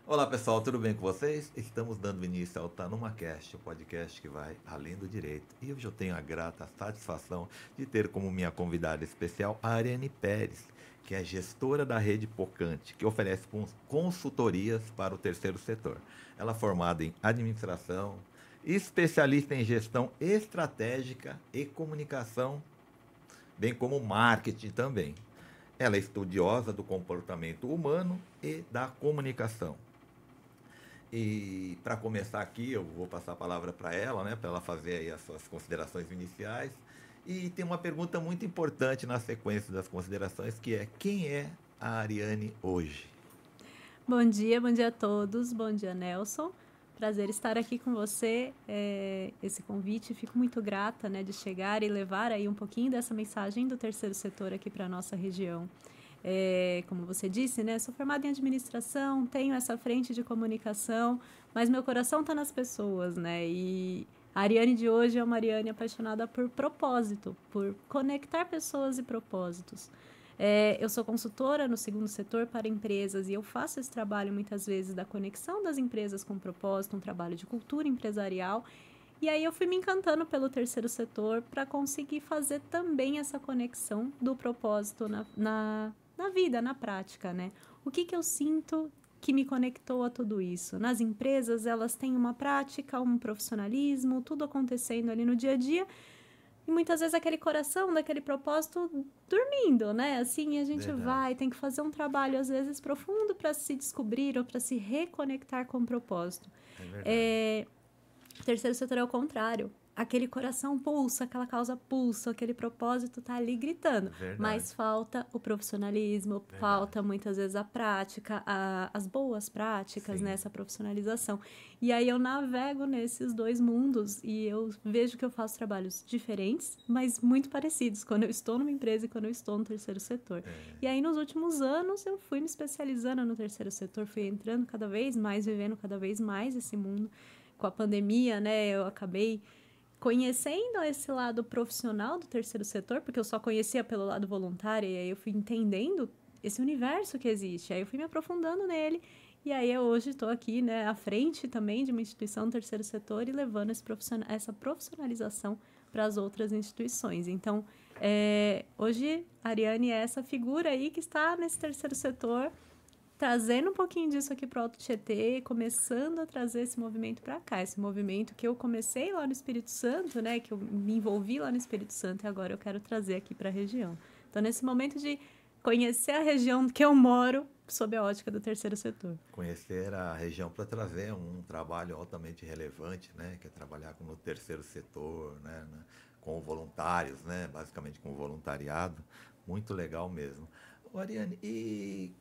Olá pessoal, tudo bem com vocês? Estamos dando início ao TanumaCast, o podcast que vai além do direito. E hoje eu tenho a grata satisfação de ter como minha convidada especial a Ariane Pérez, que é gestora da Rede Pocante, que oferece consultorias para o terceiro setor. Ela é formada em administração, especialista em gestão estratégica e comunicação, bem como marketing também. Ela é estudiosa do comportamento humano e da comunicação. E para começar aqui, eu vou passar a palavra para ela, né, para ela fazer aí as suas considerações iniciais. E tem uma pergunta muito importante na sequência das considerações, que é: quem é a Ariane hoje? Bom dia a todos, bom dia Nelson, prazer estar aqui com você, esse convite, fico muito grata, né, de chegar e levar aí um pouquinho dessa mensagem do terceiro setor aqui para a nossa região. Como você disse, né, sou formada em administração, tenho essa frente de comunicação, mas meu coração está nas pessoas, né, e a Ariane de hoje é uma Ariane apaixonada por propósito, por conectar pessoas e propósitos. Eu sou consultora no segundo setor para empresas e eu faço esse trabalho muitas vezes da conexão das empresas com propósito, um trabalho de cultura empresarial. E aí eu fui me encantando pelo terceiro setor para conseguir fazer também essa conexão do propósito na vida, na prática, né? O que eu sinto que me conectou a tudo isso? Nas empresas, elas têm uma prática, um profissionalismo, tudo acontecendo ali no dia a dia, e muitas vezes aquele coração daquele propósito dormindo, né? Assim, a gente Verdade. tem que fazer um trabalho, às vezes, profundo para se descobrir ou para se reconectar com o propósito. É verdade. É, o terceiro setor é o contrário. Aquele coração pulsa, aquela causa pulsa, aquele propósito tá ali gritando. Verdade. Mas falta o profissionalismo, Verdade. falta muitas vezes a prática, as boas práticas, né? Sim. Essa profissionalização. E aí eu navego nesses dois mundos e eu vejo que eu faço trabalhos diferentes, mas muito parecidos, quando eu estou numa empresa e quando eu estou no terceiro setor. E aí nos últimos anos eu fui me especializando no terceiro setor, fui entrando cada vez mais, vivendo cada vez mais esse mundo. Com a pandemia, né, eu acabei conhecendo esse lado profissional do terceiro setor, porque eu só conhecia pelo lado voluntário, e aí eu fui entendendo esse universo que existe. Aí eu fui me aprofundando nele, e aí eu hoje estou aqui, né, à frente também de uma instituição do terceiro setor e levando essa profissionalização para as outras instituições. Então, hoje a Ariane é essa figura aí que está nesse terceiro setor, trazendo um pouquinho disso aqui para o Alto Tietê, começando a trazer esse movimento para cá, esse movimento que eu comecei lá no Espírito Santo, né, que eu me envolvi lá no Espírito Santo e agora eu quero trazer aqui para a região. Então, nesse momento de conhecer a região que eu moro sob a ótica do terceiro setor. Conhecer a região para trazer um trabalho altamente relevante, né? Que é trabalhar no terceiro setor, né? Com voluntários, né? Basicamente com voluntariado. Muito legal mesmo. Ô, Ariane, e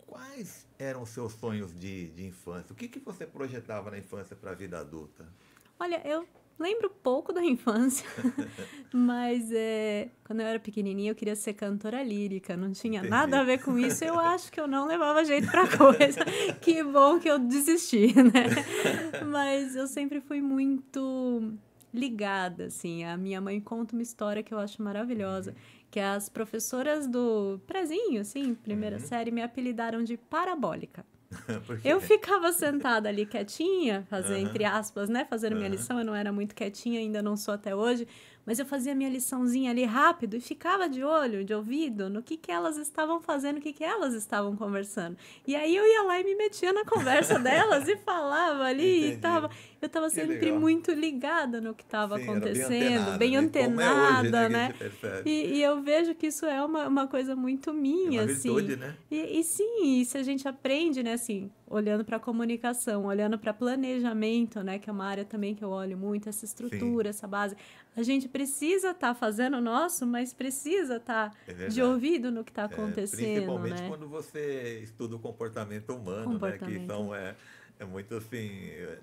quais eram os seus sonhos de infância? O que você projetava na infância para a vida adulta? Olha, eu lembro pouco da infância, mas quando eu era pequenininha eu queria ser cantora lírica, não tinha nada Entendi. a ver com isso, eu acho que eu não levava jeito pra coisa. Que bom que eu desisti, né? Mas eu sempre fui muito ligada, assim. A minha mãe conta uma história que eu acho maravilhosa, Uhum, que as professoras do prezinho, assim, primeira uhum. série, me apelidaram de parabólica. Por Eu quê? ficava sentada ali quietinha, fazer entre Aham, aspas, né, fazendo minha aham. lição, eu não era muito quietinha, ainda não sou até hoje, mas eu fazia minha liçãozinha ali rápido e ficava de olho, de ouvido, no que elas estavam fazendo, o que elas estavam conversando. E aí eu ia lá e me metia na conversa delas e falava ali e Entendi. tava, eu estava Que sempre legal. muito ligada no que estava Sim, era bem acontecendo, antenada, bem né? Como é hoje, né, antenada, que a né? gente percebe. E eu vejo que isso é uma coisa muito É uma minha, assim. virtude, né? E sim, isso a gente aprende, né, assim, olhando para a comunicação, olhando para planejamento, né, que é uma área também que eu olho muito, essa Sim, estrutura, essa base. A gente precisa estar fazendo o nosso, mas precisa estar é de verdade. ouvido no que está É, acontecendo, principalmente né? quando você estuda o comportamento humano, né? Que Comportamento. são, é muito assim,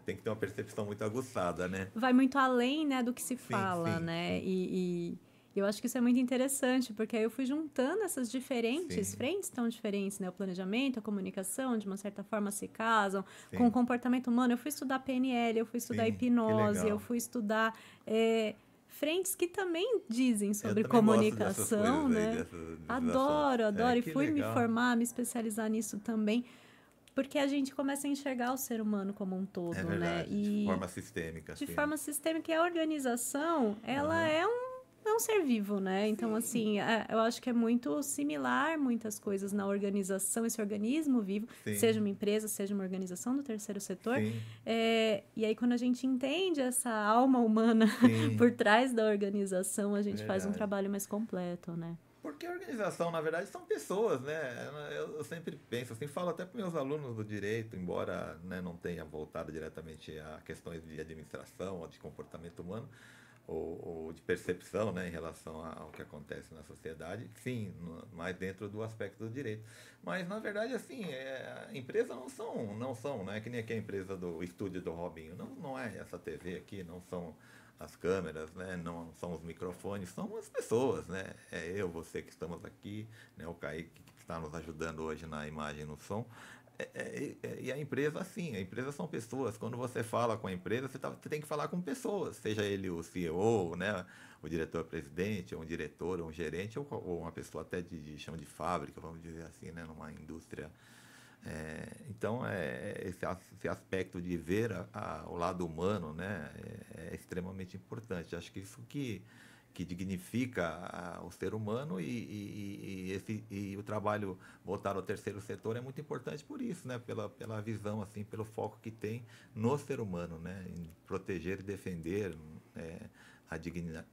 tem que ter uma percepção muito aguçada, né? Vai muito além, né, do que se Sim, fala, sim, né? sim, E eu acho que isso é muito interessante, porque aí eu fui juntando essas diferentes sim, frentes tão diferentes, né? O planejamento, a comunicação, de uma certa forma se casam, com o sim, comportamento humano. Eu fui estudar PNL, eu fui estudar sim, que hipnose, eu legal. fui estudar frentes que também dizem Eu sobre também gosto dessas comunicação, coisas aí, né? desses assuntos. Adoro, É, adoro. E que fui me legal. formar, me especializar nisso também. porque a gente começa a enxergar o ser humano como um todo, É verdade, né? de forma sistêmica. De assim, forma sistêmica, e a organização, ela é um ser vivo, né? Então, assim, eu acho que é muito similar muitas coisas na organização, esse organismo vivo, Sim. seja uma empresa, seja uma organização do terceiro setor. Sim. E aí, quando a gente entende essa alma humana por trás da organização, a gente faz um trabalho mais completo, né? Porque a organização, na verdade, são pessoas, né? Eu sempre penso assim, falo até para meus alunos do direito, embora, né, não tenha voltado diretamente a questões de administração ou de comportamento humano, ou de percepção, né, em relação ao que acontece na sociedade, sim, mais dentro do aspecto do direito. Mas, na verdade, assim, a empresa não são, né, que nem aqui a empresa do estúdio do Robinho, não é essa TV aqui, não são as câmeras, né, não são os microfones, são as pessoas, né, é eu, você que estamos aqui, né, o Kaique que está nos ajudando hoje na imagem e no som. E a empresa, sim, a empresa são pessoas. Quando você fala com a empresa, você tem que falar com pessoas, seja ele o CEO, né, o diretor-presidente, ou um diretor, ou um gerente, ou uma pessoa até de chão de fábrica, vamos dizer assim, né, numa indústria. Então, esse aspecto de ver o lado humano, né, é extremamente importante. Acho que isso que dignifica o ser humano e o trabalho voltado ao terceiro setor é muito importante por isso, né? Pela visão, assim, pelo foco que tem no ser humano, né? Em proteger e defender a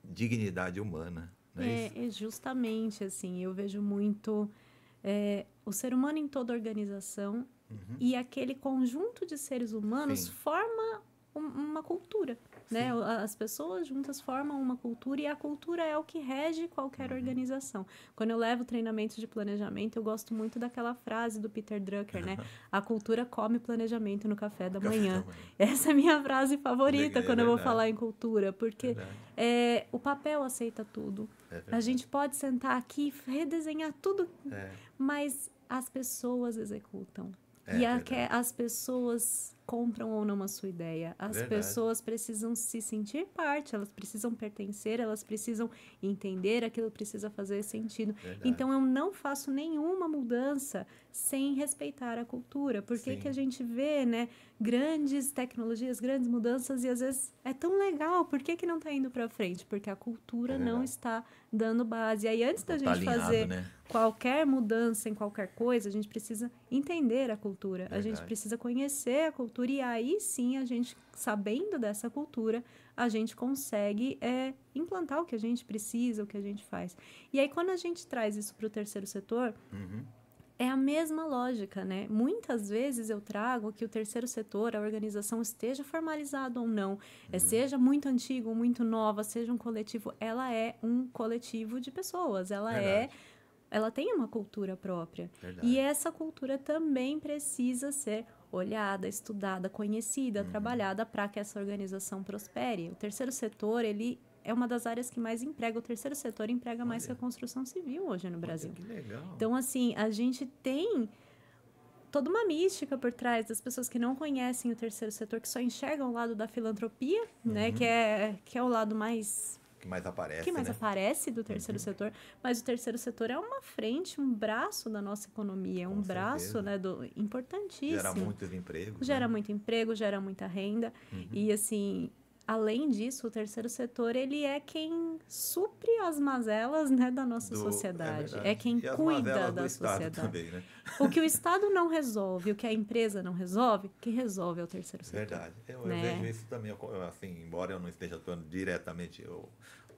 dignidade humana. É justamente assim, eu vejo muito o ser humano em toda organização e aquele conjunto de seres humanos forma uma cultura. Né? As pessoas juntas formam uma cultura e a cultura é o que rege qualquer organização. Quando eu levo treinamento de planejamento, eu gosto muito daquela frase do Peter Drucker, né? A cultura come planejamento no café da manhã. Essa é a minha frase favorita quando eu vou falar em cultura, porque o papel aceita tudo. A gente pode sentar aqui e redesenhar tudo, mas as pessoas executam. As pessoas compram ou não a sua ideia. As pessoas precisam se sentir parte, elas precisam pertencer, elas precisam entender, aquilo precisa fazer sentido. Então, eu não faço nenhuma mudança sem respeitar a cultura. Por que a gente vê, né, grandes tecnologias, grandes mudanças e às vezes é tão legal? Por que não está indo para frente? Porque a cultura não está dando base. E aí, antes da gente fazer qualquer mudança em qualquer coisa, a gente precisa entender a cultura. A gente precisa conhecer a cultura e aí sim, a gente, sabendo dessa cultura, a gente consegue implantar o que a gente precisa, o que a gente faz. E aí, quando a gente traz isso para o terceiro setor, é a mesma lógica, né? Muitas vezes eu trago que o terceiro setor, a organização, esteja formalizado ou não, seja muito antigo ou muito nova, seja um coletivo, ela é um coletivo de pessoas, ela tem uma cultura própria. E essa cultura também precisa ser olhada, estudada, conhecida, trabalhada para que essa organização prospere. O terceiro setor, ele é uma das áreas que mais emprega. O terceiro setor emprega mais que a construção civil hoje no Brasil. Que legal. Então, assim, a gente tem toda uma mística por trás das pessoas que não conhecem o terceiro setor, que só enxergam o lado da filantropia, né? Que é o lado mais... que mais aparece, aparece do terceiro setor, mas o terceiro setor é uma frente, um braço da nossa economia, é um braço, né, importantíssimo. Gera muitos empregos. Gera muito emprego, gera muita renda. E, assim, além disso, o terceiro setor, ele é quem supre as mazelas, né, da nossa sociedade. É quem cuida da sociedade. Também, né? O que o Estado não resolve, o que a empresa não resolve, quem resolve é o terceiro setor. Verdade. Eu vejo isso também, assim, embora eu não esteja atuando diretamente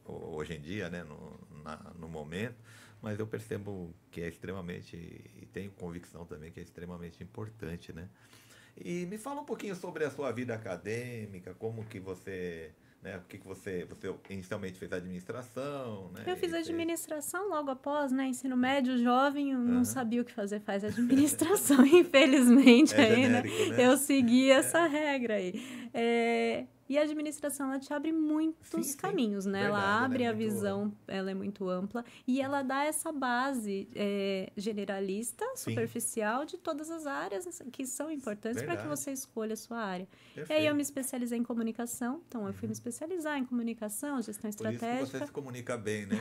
hoje em dia, né, no momento, mas eu percebo que é extremamente, e tenho convicção também que é extremamente importante, né? E me fala um pouquinho sobre a sua vida acadêmica, como que você, né, o que você inicialmente fez administração, né? Eu fiz administração logo após, né, ensino médio, jovem, eu não sabia o que fazer, faz administração, infelizmente ainda. Genérico, né? Eu segui essa regra aí. E a administração, ela te abre muitos caminhos, né? Verdade, ela abre é a visão, ela é muito ampla. E ela dá essa base generalista, superficial, de todas as áreas que são importantes para que você escolha a sua área. Perfeito. E aí eu me especializei em comunicação. Então, eu fui me especializar em comunicação, gestão estratégica. Por isso que você se comunica bem, né?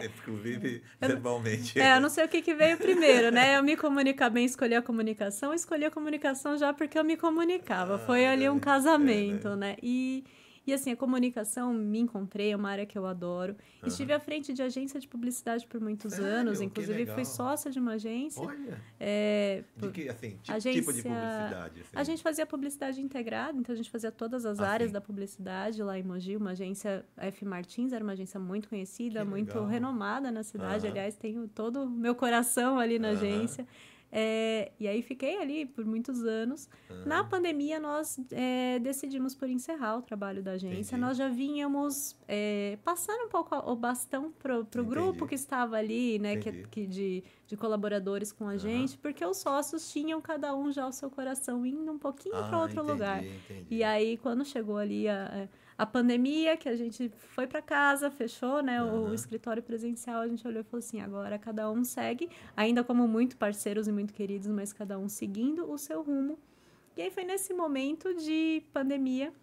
Inclusive, verbalmente. Eu não sei o que veio primeiro, né? Eu me comunicar bem, escolhi a comunicação já porque eu me comunicava. Foi ali um casamento, né? E assim, a comunicação, me encontrei, é uma área que eu adoro. Estive à frente de agência de publicidade por muitos anos, inclusive fui sócia de uma agência. Olha! De que, assim, tipo de publicidade? Assim? A gente fazia publicidade integrada, então a gente fazia todas as áreas da publicidade lá em Mogi. Uma agência, F. Martins, era uma agência muito conhecida, muito renomada na cidade. Aliás, tenho todo o meu coração ali na agência. E aí fiquei ali por muitos anos. Na pandemia, nós decidimos por encerrar o trabalho da agência. Nós já vínhamos passando um pouco o bastão pro grupo que estava ali, né, de colaboradores com a gente, porque os sócios tinham cada um já o seu coração indo um pouquinho para outro lugar. E aí, quando chegou ali a pandemia, que a gente foi para casa, fechou, né, o escritório presencial, a gente olhou e falou assim, agora cada um segue, ainda como muito parceiros e muito queridos, mas cada um seguindo o seu rumo. E aí foi nesse momento de pandemia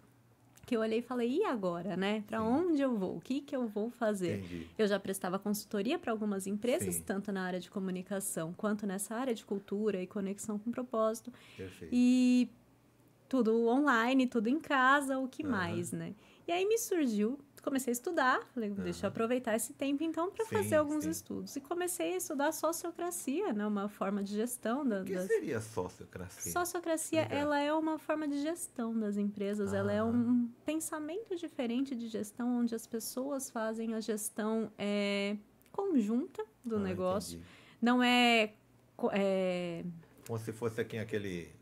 que eu olhei e falei, e agora, né? Para onde eu vou? O que eu vou fazer? Eu já prestava consultoria para algumas empresas, tanto na área de comunicação, quanto nessa área de cultura e conexão com propósito. E tudo online, tudo em casa, o que mais, né? E aí me surgiu, comecei a estudar, falei, deixa eu aproveitar esse tempo então para fazer alguns estudos. E comecei a estudar sociocracia, né? Uma forma de gestão. O que seria sociocracia? Sociocracia, ela é uma forma de gestão das empresas, ela é um pensamento diferente de gestão, onde as pessoas fazem a gestão conjunta do negócio. Entendi. Não é... Como se fosse aquele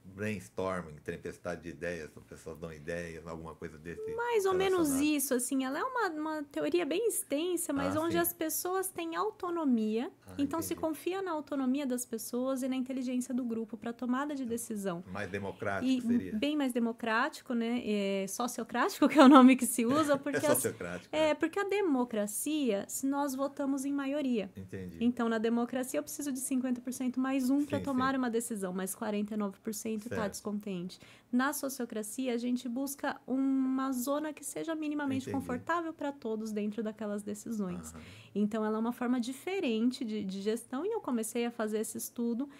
brainstorming, tempestade de ideias, as pessoas dão ideias, alguma coisa desse. Mais ou menos isso, assim, ela é uma teoria bem extensa, mas onde as pessoas têm autonomia, então se confia na autonomia das pessoas e na inteligência do grupo para tomada de decisão. Mais democrático seria? Bem mais democrático, né? Sociocrático, que é o nome que se usa, porque sociocrático. Porque a democracia, se nós votamos em maioria. Entendi. Então, na democracia, eu preciso de 50% mais um para tomar uma decisão, mas 49% está descontente. Na sociocracia, a gente busca uma zona que seja minimamente confortável para todos dentro daquelas decisões. Então, ela é uma forma diferente de gestão e eu comecei a fazer esse estudo.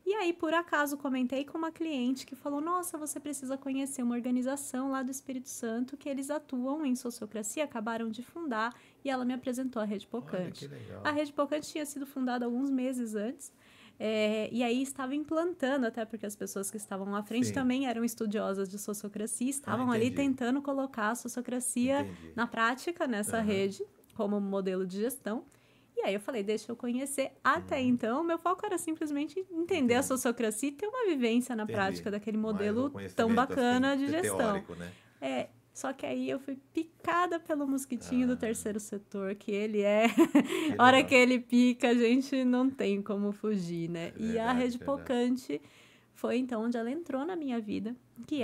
E aí, por acaso, comentei com uma cliente que falou, nossa, você precisa conhecer uma organização lá do Espírito Santo que eles atuam em sociocracia, acabaram de fundar, e ela me apresentou a Rede Pocante. Olha, que legal. A Rede Pocante tinha sido fundada alguns meses antes, e aí estava implantando, até porque as pessoas que estavam à frente também eram estudiosas de sociocracia, estavam ali tentando colocar a sociocracia na prática nessa rede, como modelo de gestão. E aí eu falei, deixa eu conhecer. Até então, meu foco era simplesmente entender a sociocracia e ter uma vivência na prática daquele modelo tão bacana assim, de gestão. Teórico, né? Só que aí eu fui picada pelo mosquitinho do terceiro setor, que ele a hora que ele pica, a gente não tem como fugir, né? E a Rede Pocante foi então onde ela entrou na minha vida, que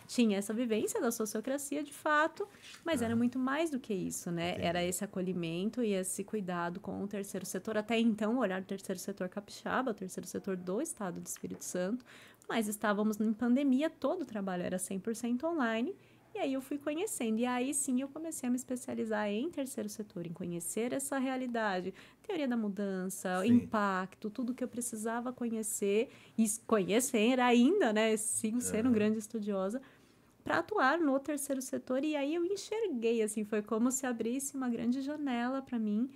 tinha essa vivência da sociocracia de fato, mas era muito mais do que isso, né? Entendi. Era esse acolhimento e esse cuidado com o terceiro setor. Até então, o olhar do terceiro setor capixaba, o terceiro setor do estado do Espírito Santo, mas estávamos em pandemia, todo o trabalho era 100% online, e aí eu fui conhecendo. E aí sim eu comecei a me especializar em terceiro setor, em conhecer essa realidade, teoria da mudança, impacto, tudo que eu precisava conhecer, e conhecer ainda, né? Sigo sendo grande estudiosa, para atuar no terceiro setor. E aí eu enxerguei, assim, foi como se abrisse uma grande janela para mim.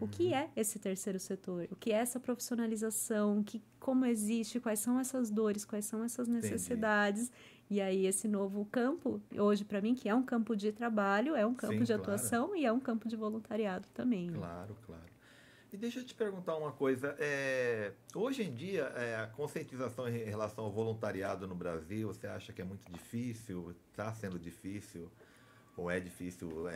O que é esse terceiro setor? O que é essa profissionalização? Como existe? Quais são essas dores? Quais são essas necessidades? Entendi. E aí, esse novo campo, hoje, para mim, que é um campo de trabalho, é um campo de atuação e é um campo de voluntariado também. Claro, claro. E deixa eu te perguntar uma coisa. Hoje em dia, a conscientização em relação ao voluntariado no Brasil, você acha que é muito difícil? Está sendo difícil? Ou é difícil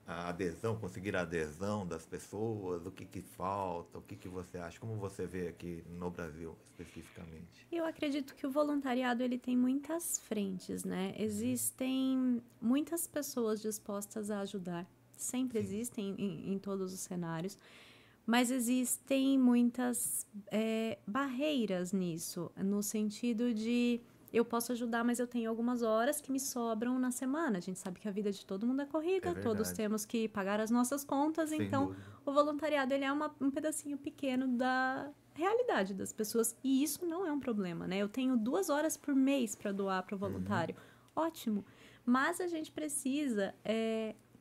a adesão, conseguir a adesão das pessoas? O que que falta? O que que você acha? Como você vê aqui no Brasil, especificamente? Eu acredito que o voluntariado ele tem muitas frentes, né? Existem muitas pessoas dispostas a ajudar. Sempre Sim. existem em todos os cenários. Mas existem muitas barreiras nisso, no sentido de eu posso ajudar, mas eu tenho algumas horas que me sobram na semana. A gente sabe que a vida de todo mundo é corrida, É todos verdade. temos que pagar as nossas contas, Sem então dúvida. o voluntariado ele é um pedacinho pequeno da realidade das pessoas e isso não é um problema, né? Eu tenho 2 horas por mês para doar para o voluntário, ótimo, mas a gente precisa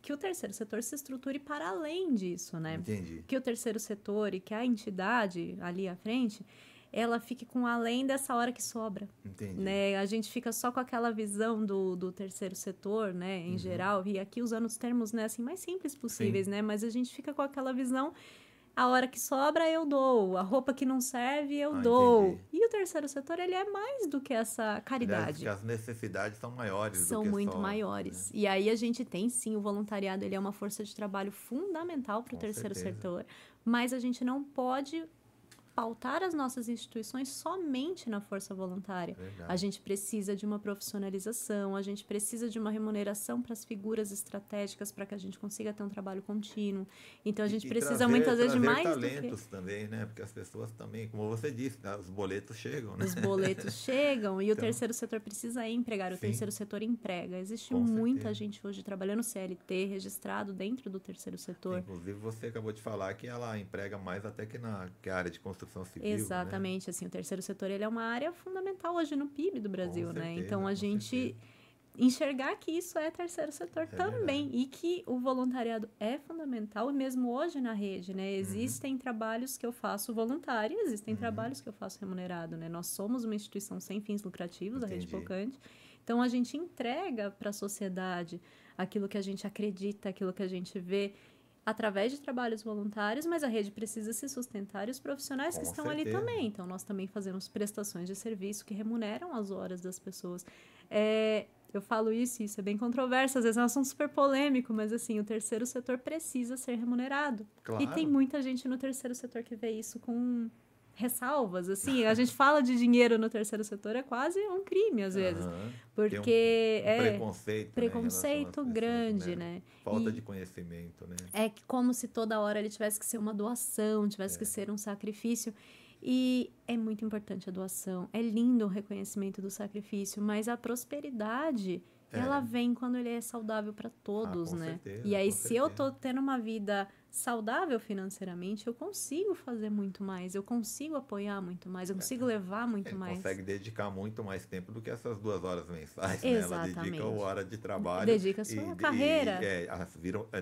que o terceiro setor se estruture para além disso, né? Entendi. Que o terceiro setor e que a entidade ali à frente, ela fique com além dessa hora que sobra, Entendi. né? A gente fica só com aquela visão do terceiro setor, né, em geral, e aqui usando os termos, né, assim, mais simples possíveis, Sim. né? Mas a gente fica com aquela visão, a hora que sobra eu dou, a roupa que não serve eu dou. Entendi. E o terceiro setor, ele é mais do que essa Aliás, caridade. que as necessidades são maiores do São que muito só, maiores. né? E aí a gente tem, sim, o voluntariado, ele é uma força de trabalho fundamental para o Com terceiro certeza. setor, mas a gente não pode pautar as nossas instituições somente na força voluntária. Verdade. A gente precisa de uma profissionalização, a gente precisa de uma remuneração para as figuras estratégicas para que a gente consiga ter um trabalho contínuo. Então a gente precisa muitas vezes de mais do que talentos também, né? Porque as pessoas também, como você disse, né? Os boletos chegam, né? os boletos chegam e o Então, terceiro setor precisa empregar, o sim. terceiro setor emprega. Existe Com muita certeza. gente hoje trabalhando CLT, registrado dentro do terceiro setor. Inclusive, você acabou de falar que ela emprega mais até que a área de construção civil, Exatamente, né? assim, o terceiro setor ele é uma área fundamental hoje no PIB do Brasil, Com né? certeza, Então a com gente certeza. enxergar que isso é terceiro setor também verdade. e que o voluntariado é fundamental, e mesmo hoje na rede, né? Existem trabalhos que eu faço voluntário, existem trabalhos que eu faço remunerado, né? Nós somos uma instituição sem fins lucrativos, a Rede Entendi. Pocante, então a gente entrega para a sociedade aquilo que a gente acredita, aquilo que a gente vê através de trabalhos voluntários, mas a rede precisa se sustentar e os profissionais que Com estão ali certeza. também. Então, nós também fazemos prestações de serviço que remuneram as horas das pessoas. Eu falo isso, e isso é bem controverso, às vezes é um assunto super polêmico, mas assim, o terceiro setor precisa ser remunerado. Claro. E tem muita gente no terceiro setor que vê isso com ressalvas, assim, a gente fala de dinheiro no terceiro setor, é quase um crime às vezes, porque Tem preconceito, preconceito né, grande, né? Falta de conhecimento, né? É como se toda hora ele tivesse que ser uma doação, tivesse que ser um sacrifício. E é muito importante a doação. É lindo o reconhecimento do sacrifício, mas a prosperidade, ela vem quando ele é saudável para todos, com né? certeza, E aí, com se eu certeza. tô tendo uma vida saudável financeiramente, eu consigo fazer muito mais, eu consigo apoiar muito mais, eu consigo levar muito Ele mais. consegue dedicar muito mais tempo do que essas 2 horas mensais, né? Ela dedica Exatamente. 1 hora de trabalho. Dedica a sua carreira.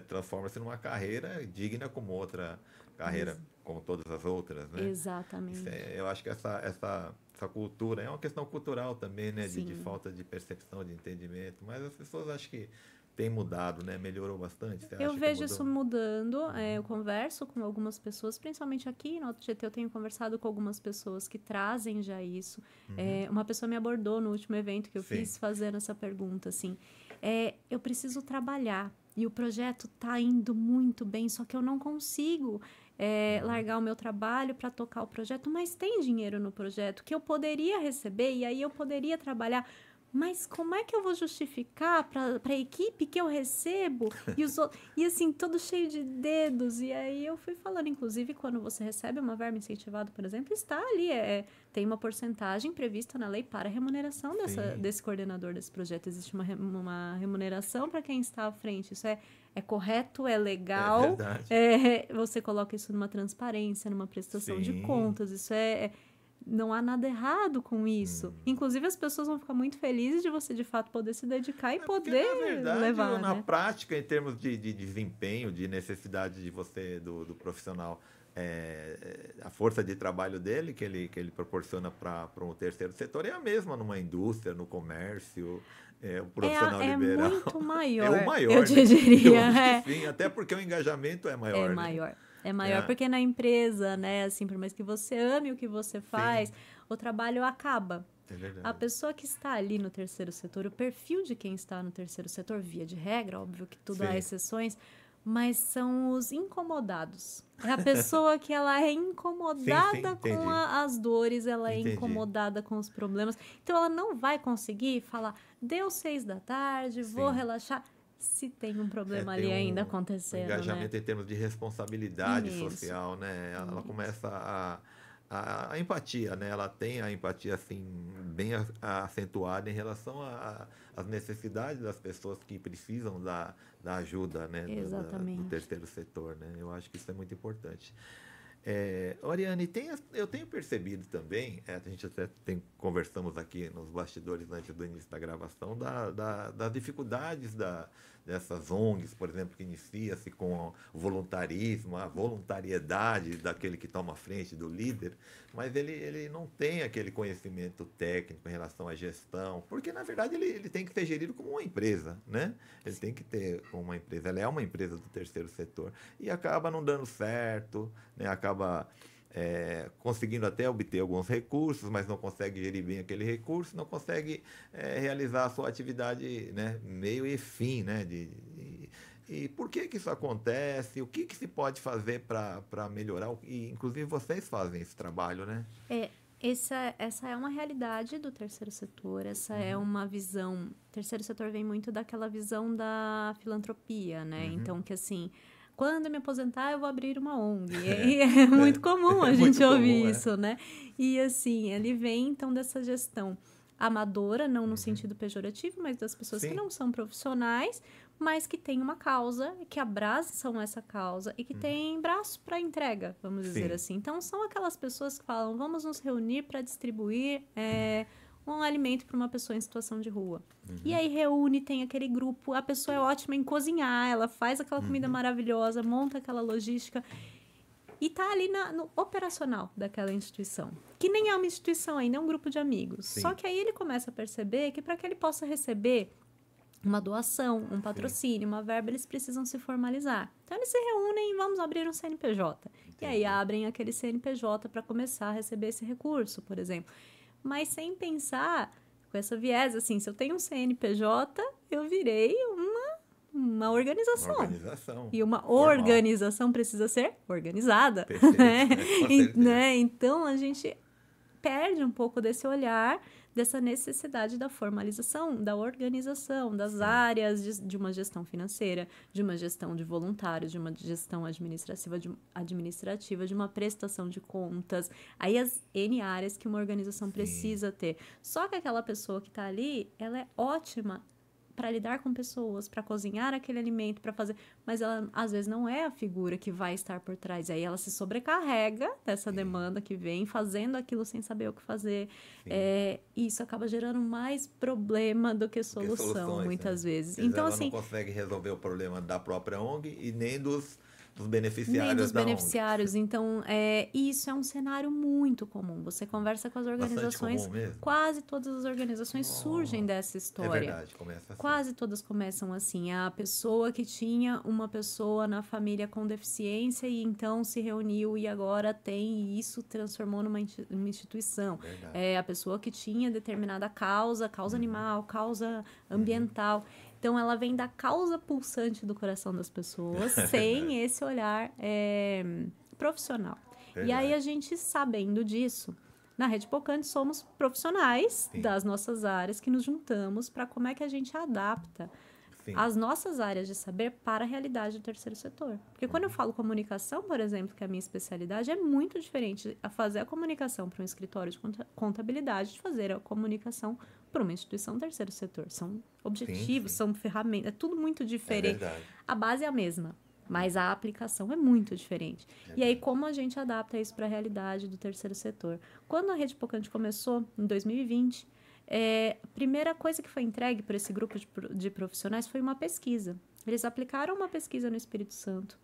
Transforma-se numa carreira digna como outra carreira, como todas as outras, né? Exatamente. Eu acho que essa cultura é uma questão cultural também, né? De Sim. falta de percepção, de entendimento. Mas as pessoas acho que tem mudado, né? Melhorou bastante. Você Eu acha vejo que isso mudou? mudando. Eu converso com algumas pessoas, principalmente aqui no Alto GT, eu tenho conversado com algumas pessoas que trazem já isso. Uma pessoa me abordou no último evento que eu Sim. fiz fazendo essa pergunta, assim. Eu preciso trabalhar e o projeto está indo muito bem, só que eu não consigo largar o meu trabalho para tocar o projeto, mas tem dinheiro no projeto que eu poderia receber e aí eu poderia trabalhar. Mas como é que eu vou justificar para a equipe que eu recebo? E assim, todo cheio de dedos. E aí eu fui falando, inclusive, quando você recebe uma verba incentivada, por exemplo, está ali, tem uma porcentagem prevista na lei para a remuneração desse coordenador desse projeto. Existe uma remuneração para quem está à frente. Isso é correto, é legal. É verdade. Você coloca isso numa transparência, numa prestação de Sim. contas. Isso não há nada errado com isso. Inclusive, as pessoas vão ficar muito felizes de você, de fato, poder se dedicar e poder na verdade, levar, na né? prática, em termos de desempenho, de necessidade de você, do profissional, a força de trabalho dele, que ele proporciona para um terceiro setor, é a mesma numa indústria, no comércio, o profissional liberal. É muito maior, É o maior, eu né? te diria. Eu acho que sim, até porque o engajamento é maior. É né? maior. É maior porque na empresa, né, assim, por mais que você ame o que você faz, o trabalho acaba. É verdade. A pessoa que está ali no terceiro setor, o perfil de quem está no terceiro setor, via de regra, óbvio que tudo há exceções, mas são os incomodados. É a pessoa que ela é incomodada com as dores, ela é incomodada com os problemas. Então, ela não vai conseguir falar, deu 6 da tarde, vou relaxar, se tem um problema ali ainda acontecendo, engajamento, né? em termos de responsabilidade social, né? Ela começa a empatia, né? Ela tem a empatia, assim, bem acentuada em relação às necessidades das pessoas que precisam da ajuda, né? Exatamente. Do terceiro setor, né? Eu acho que isso é muito importante. Oriane, eu tenho percebido também, a gente até conversamos aqui nos bastidores antes do início da gravação, das dificuldades dessas ONGs, por exemplo, que inicia-se com o voluntarismo, a voluntariedade daquele que toma a frente, do líder, mas ele não tem aquele conhecimento técnico em relação à gestão, porque, na verdade, ele tem que ser gerido como uma empresa, né? Ele tem que ter uma empresa, ela é uma empresa do terceiro setor, e acaba não dando certo, né? Acaba conseguindo até obter alguns recursos, mas não consegue gerir bem aquele recurso, não consegue realizar a sua atividade, né, meio e fim, né, e por que isso acontece? O que se pode fazer para melhorar? E, inclusive, vocês fazem esse trabalho, né? Essa é uma realidade do terceiro setor, essa é uma visão... O terceiro setor vem muito daquela visão da filantropia, né? Então, que assim... Quando eu me aposentar, eu vou abrir uma ONG. E é muito comum a gente ouvir isso, né? E, assim, ele vem, então, dessa gestão amadora, não no sentido pejorativo, mas das pessoas que não são profissionais, mas que têm uma causa, que abraçam essa causa e que têm braço para entrega, vamos dizer assim. Então, são aquelas pessoas que falam, vamos nos reunir para distribuir... um alimento para uma pessoa em situação de rua. E aí reúne, tem aquele grupo, a pessoa é ótima em cozinhar, ela faz aquela comida maravilhosa, monta aquela logística e tá ali no operacional daquela instituição. Que nem é uma instituição ainda, é um grupo de amigos. Só que aí ele começa a perceber que para que ele possa receber uma doação, um patrocínio, uma verba, eles precisam se formalizar. Então, eles se reúnem e vamos abrir um CNPJ. E aí abrem aquele CNPJ para começar a receber esse recurso, por exemplo. Mas sem pensar com essa viés, assim, se eu tenho um CNPJ, eu virei uma organização. Uma organização. E uma organização precisa ser organizada. Perfeito, né? Então, a gente perde um pouco desse olhar, dessa necessidade da formalização, da organização, das áreas de uma gestão financeira, de uma gestão de voluntários, de uma gestão administrativa, de uma prestação de contas. Aí as N áreas que uma organização precisa ter. Só que aquela pessoa que está ali, ela é ótima para lidar com pessoas, para cozinhar aquele alimento, para fazer... Mas ela, às vezes, não é a figura que vai estar por trás. Aí ela se sobrecarrega dessa demanda que vem, fazendo aquilo sem saber o que fazer. E isso acaba gerando mais problema do que solução, muitas vezes. Então, ela assim, não consegue resolver o problema da própria ONG e nem dos beneficiários nem dos da beneficiários. ONG. Então, isso é um cenário muito comum. Você conversa com as organizações, quase todas as organizações surgem dessa história. É verdade, começa assim. Quase todas começam assim. A pessoa que tinha uma pessoa na família com deficiência e então se reuniu e agora tem, e isso transformou numa instituição. A pessoa que tinha determinada causa animal, causa ambiental. Então, ela vem da causa pulsante do coração das pessoas, sem esse olhar profissional. E aí, a gente, sabendo disso, na Rede Pocante, somos profissionais das nossas áreas que nos juntamos para como é que a gente adapta as nossas áreas de saber para a realidade do terceiro setor. Porque quando eu falo comunicação, por exemplo, que é a minha especialidade, é muito diferente a fazer a comunicação para um escritório de contabilidade de fazer a comunicação para uma instituição terceiro setor. São objetivos, são ferramentas, é tudo muito diferente. A base é a mesma, mas a aplicação é muito diferente. E aí, como a gente adapta isso para a realidade do terceiro setor? Quando a Rede Pocante começou, em 2020, a primeira coisa que foi entregue por esse grupo de profissionais foi uma pesquisa. Eles aplicaram uma pesquisa no Espírito Santo,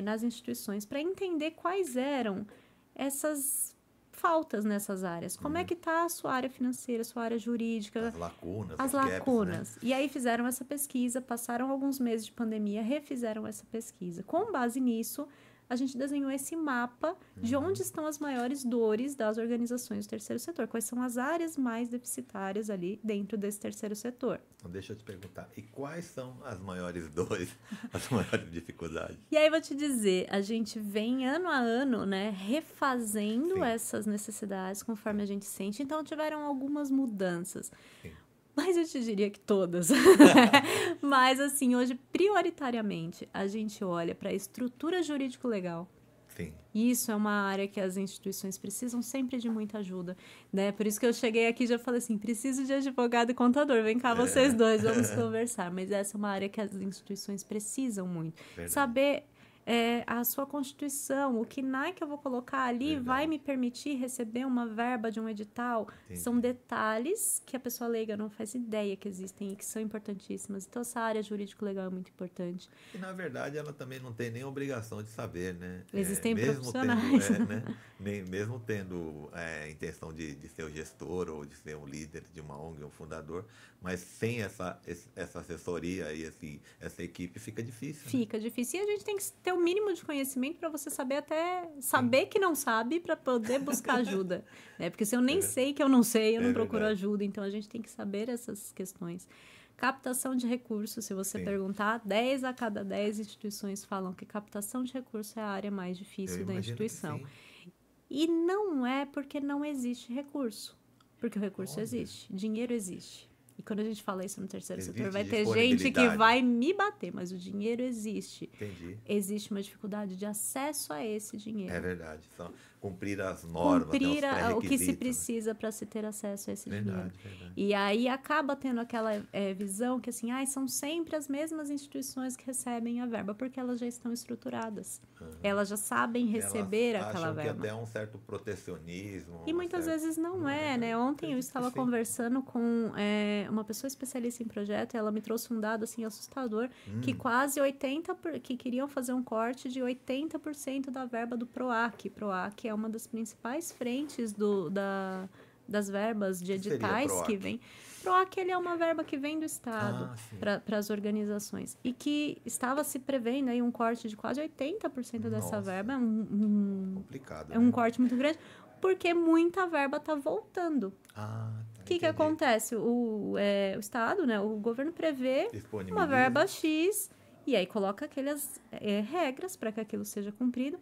nas instituições, para entender quais eram essas faltas nessas áreas. Como é que está a sua área financeira, a sua área jurídica? As lacunas. Gaps, né? E aí fizeram essa pesquisa, passaram alguns meses de pandemia, refizeram essa pesquisa. Com base nisso, a gente desenhou esse mapa de onde estão as maiores dores das organizações do terceiro setor. Quais são as áreas mais deficitárias ali dentro desse terceiro setor. Então, deixa eu te perguntar, e quais são as maiores dores, as maiores dificuldades? E aí, vou te dizer, a gente vem ano a ano, né, refazendo Sim. essas necessidades conforme a gente sente. Então, tiveram algumas mudanças. Sim. Mas eu te diria que todas. Mas, assim, hoje, prioritariamente, a gente olha para a estrutura jurídico-legal. Sim. Isso é uma área que as instituições precisam sempre de muita ajuda, né? Por isso que eu cheguei aqui e já falei assim, preciso de advogado e contador, vem cá vocês dois, vamos conversar. Mas essa é uma área que as instituições precisam muito. Verdade. Saber a sua Constituição, o KNAI que eu vou colocar ali Verdade. vai me permitir receber uma verba de um edital. Entendi. São detalhes que a pessoa leiga não faz ideia que existem e que são importantíssimas. Então, essa área jurídico-legal é muito importante. E, na verdade, ela também não tem nem obrigação de saber, né? Existem mesmo profissionais. Tendo, mesmo tendo a intenção de ser o gestor ou de ser um líder de uma ONG, um fundador, mas sem essa assessoria e essa equipe fica difícil. Fica difícil. E a gente tem que ter o mínimo de conhecimento para você saber até saber que não sabe para poder buscar ajuda. Né? Porque se eu nem sei que eu não sei, eu não procuro ajuda. Então, a gente tem que saber essas questões. Captação de recursos, se você perguntar, 10 a cada 10 instituições falam que captação de recursos é a área mais difícil da instituição. E não é porque não existe recurso. Porque o recurso existe, dinheiro existe. E quando a gente fala isso no terceiro setor, vai ter gente que vai me bater, mas o dinheiro existe. Entendi. Existe uma dificuldade de acesso a esse dinheiro. É verdade. Só cumprir as normas, cumprir o que se precisa para se ter acesso a esse dinheiro. Verdade. E aí acaba tendo aquela visão que assim, são sempre as mesmas instituições que recebem a verba, porque elas já estão estruturadas. Elas já sabem receber aquela verba. Acham que até um certo protecionismo. E muitas vezes não é, né? Ontem eu estava conversando com uma pessoa especialista em projeto e ela me trouxe um dado assim assustador, que quase 80%, que queriam fazer um corte de 80% da verba do PROAC. PROAC é uma das principais frentes das verbas de editais que vem. PROAC ele é uma verba que vem do Estado para as organizações e que estava se prevendo aí um corte de quase 80% dessa verba. Complicado, é um corte muito grande, porque muita verba está voltando. O que acontece? O Estado, né, o governo prevê uma verba X e aí coloca aquelas regras para que aquilo seja cumprido.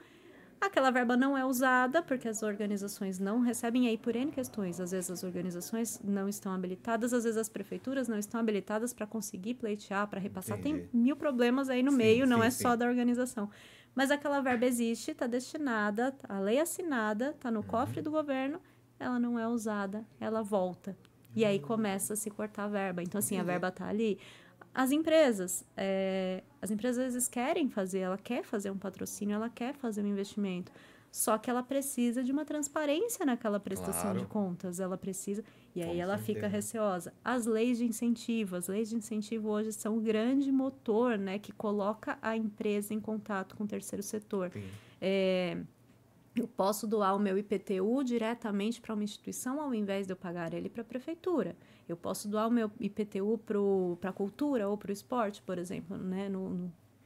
Aquela verba não é usada porque as organizações não recebem, aí por N questões. Às vezes as organizações não estão habilitadas, às vezes as prefeituras não estão habilitadas para conseguir pleitear, para repassar. Tem 1000 problemas aí no meio, não é só da organização. Mas aquela verba existe, está destinada, a lei assinada, está no cofre do governo, ela não é usada, ela volta. E aí começa a se cortar a verba. Então, assim, a verba está ali. As empresas às vezes querem fazer, ela quer fazer um patrocínio, ela quer fazer um investimento, só que ela precisa de uma transparência naquela prestação de contas, ela precisa, e aí ela fica receosa. As leis de incentivo hoje são um grande motor, né, que coloca a empresa em contato com o terceiro setor. Eu posso doar o meu IPTU diretamente para uma instituição ao invés de eu pagar ele para a prefeitura. Eu posso doar o meu IPTU para a cultura ou para o esporte, por exemplo, né?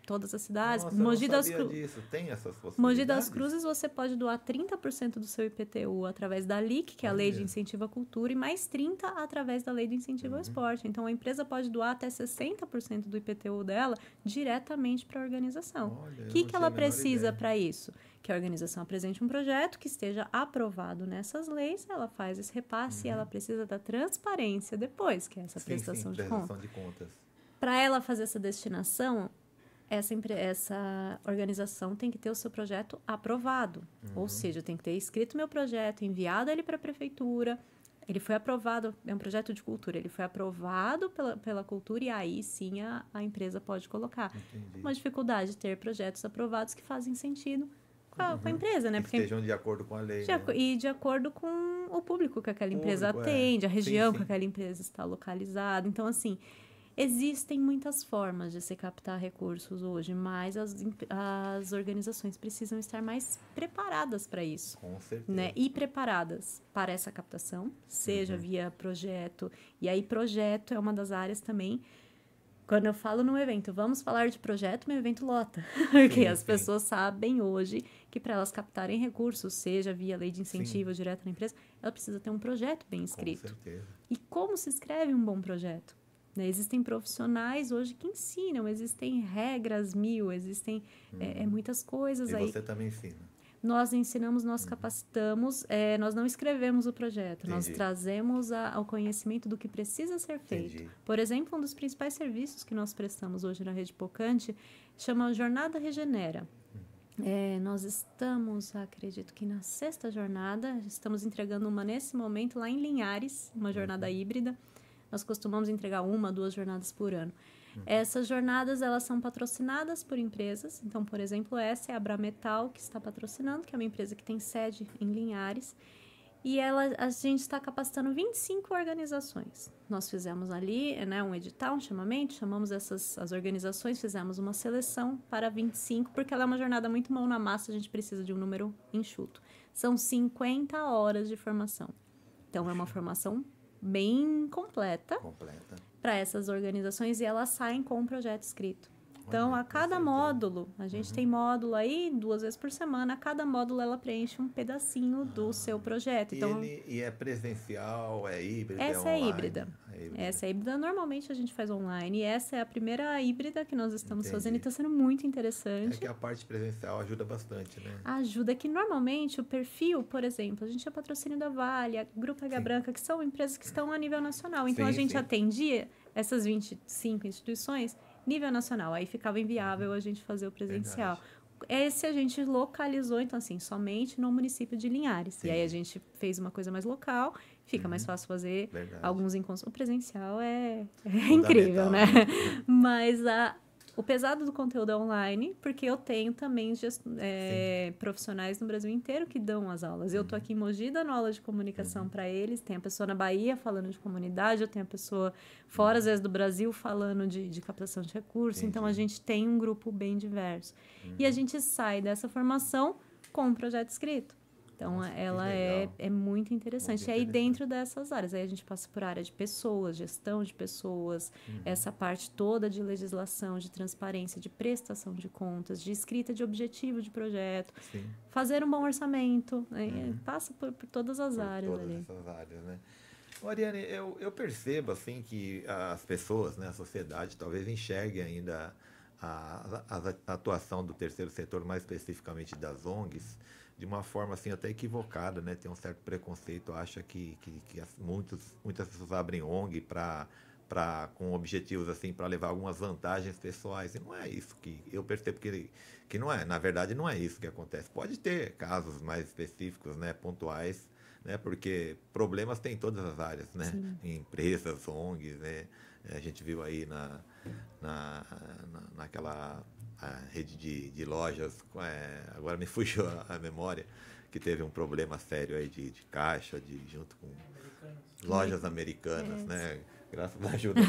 Todas as cidades. Nossa, Mogi das Cruzes. Tem essas possibilidades? Mogi das Cruzes, você pode doar 30% do seu IPTU através da LIC, que é a Lei de Incentivo à Cultura, e mais 30% através da Lei de Incentivo ao Esporte. Então, a empresa pode doar até 60% do IPTU dela diretamente para a organização. O que ela precisa para isso? Que a organização apresente um projeto que esteja aprovado nessas leis, ela faz esse repasse e ela precisa da transparência depois, que é essa prestação de contas. Para ela fazer essa destinação, essa organização tem que ter o seu projeto aprovado. Ou seja, tem que ter escrito meu projeto, enviado ele para a prefeitura. Ele foi aprovado, é um projeto de cultura, ele foi aprovado pela cultura e aí sim a empresa pode colocar. Entendi. Uma dificuldade de ter projetos aprovados que fazem sentido com a empresa, né? Porque estejam de acordo com a lei. E de acordo com o público que aquela empresa atende, a região que aquela empresa está localizada. Então, assim, existem muitas formas de se captar recursos hoje, mas as organizações precisam estar mais preparadas para isso. Com certeza. Né? E preparadas para essa captação, seja via projeto. E aí, projeto é uma das áreas também Quando eu falo num evento, vamos falar de projeto, meu evento lota. Porque Sim, as sim. pessoas sabem hoje que para elas captarem recursos, seja via lei de incentivo direto na empresa, ela precisa ter um projeto bem escrito. Com certeza. E como se escreve um bom projeto? Né? Existem profissionais hoje que ensinam, existem regras mil, existem muitas coisas E aí. você também ensina. Nós ensinamos, nós capacitamos, nós não escrevemos o projeto, nós Entendi. trazemos ao conhecimento do que precisa ser feito. Entendi. Por exemplo, um dos principais serviços que nós prestamos hoje na Rede Pocante chama Jornada Regenera. Nós estamos, acredito que na 6ª jornada, estamos entregando uma nesse momento lá em Linhares, uma jornada híbrida. Nós costumamos entregar 1, 2 jornadas por ano. Essas jornadas, elas são patrocinadas por empresas. Então, por exemplo, essa é a Brametal, que está patrocinando, que é uma empresa que tem sede em Linhares. E a gente está capacitando 25 organizações. Nós fizemos ali um edital, um chamamento, chamamos as organizações, fizemos uma seleção para 25, porque ela é uma jornada muito mão na massa, a gente precisa de um número enxuto. São 50 horas de formação. Então, é uma formação bem completa para essas organizações e elas saem com um projeto escrito. Então, a cada módulo, a gente tem módulo aí 2 vezes por semana, a cada módulo ela preenche um pedacinho do seu projeto. Então, E é presencial, é híbrida, essa é online? híbrida. Essa é híbrida. Normalmente a gente faz online e essa é a primeira híbrida que nós estamos fazendo e está sendo muito interessante. É que a parte presencial ajuda bastante, né? Ajuda que normalmente o perfil, por exemplo, a gente é patrocínio da Vale, a Grupo H Branca, que são empresas que estão a nível nacional. Então, a gente atendia essas 25 instituições nível nacional. Aí ficava inviável a gente fazer o presencial. Esse a gente localizou, então, assim, somente no município de Linhares. E aí a gente fez uma coisa mais local, fica mais fácil fazer alguns encontros. O presencial é incrível, né? Mas o pesado do conteúdo é online, porque eu tenho também profissionais no Brasil inteiro que dão as aulas. Eu estou aqui em Mogi dando aula de comunicação para eles, tem a pessoa na Bahia falando de comunidade, eu tenho a pessoa fora, às vezes, do Brasil falando de captação de recursos. Então, a gente tem um grupo bem diverso. E a gente sai dessa formação com um projeto escrito. Então, ela é muito interessante. E aí, dentro dessas áreas, aí a gente passa por área de pessoas, gestão de pessoas, essa parte toda de legislação, de transparência, de prestação de contas, de escrita de objetivo de projeto, fazer um bom orçamento, né? Passa por todas as áreas ali. Essas áreas, né? Mariane, eu percebo, assim, que as pessoas, né, a sociedade, talvez enxerguem ainda a ata-atuação do terceiro setor, mais especificamente das ONGs, de uma forma assim até equivocada, né? Tem um certo preconceito, acha que muitas pessoas abrem ONG com objetivos assim para levar algumas vantagens pessoais, e não é isso que eu percebo que não é. Na verdade, não é isso que acontece. Pode ter casos mais específicos, né, pontuais, né? Porque problemas tem em todas as áreas, né? Em empresas, ONGs, né? A gente viu aí naquela rede de lojas, agora me fugiu a memória, que teve um problema sério aí de caixa, junto com lojas americanas, né? Graças à ajuda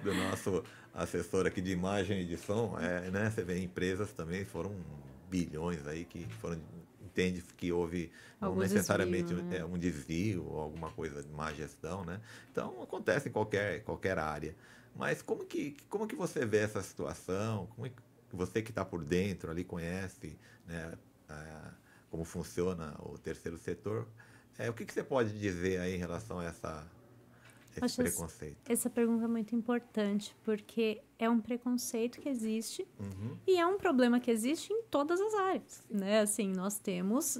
do nosso assessor aqui de imagem e edição, né? Você vê empresas também, foram bilhões aí que foram... Entende que houve não necessariamente um desvio ou alguma coisa de má gestão, né? Então, acontece em qualquer área. Mas como que você vê essa situação? Como é que você que está por dentro ali conhece, né, como funciona o terceiro setor? O que você pode dizer aí em relação a esse preconceito? Essa pergunta é muito importante, porque é um preconceito que existe e é um problema que existe em todas as áreas, né? Assim, nós temos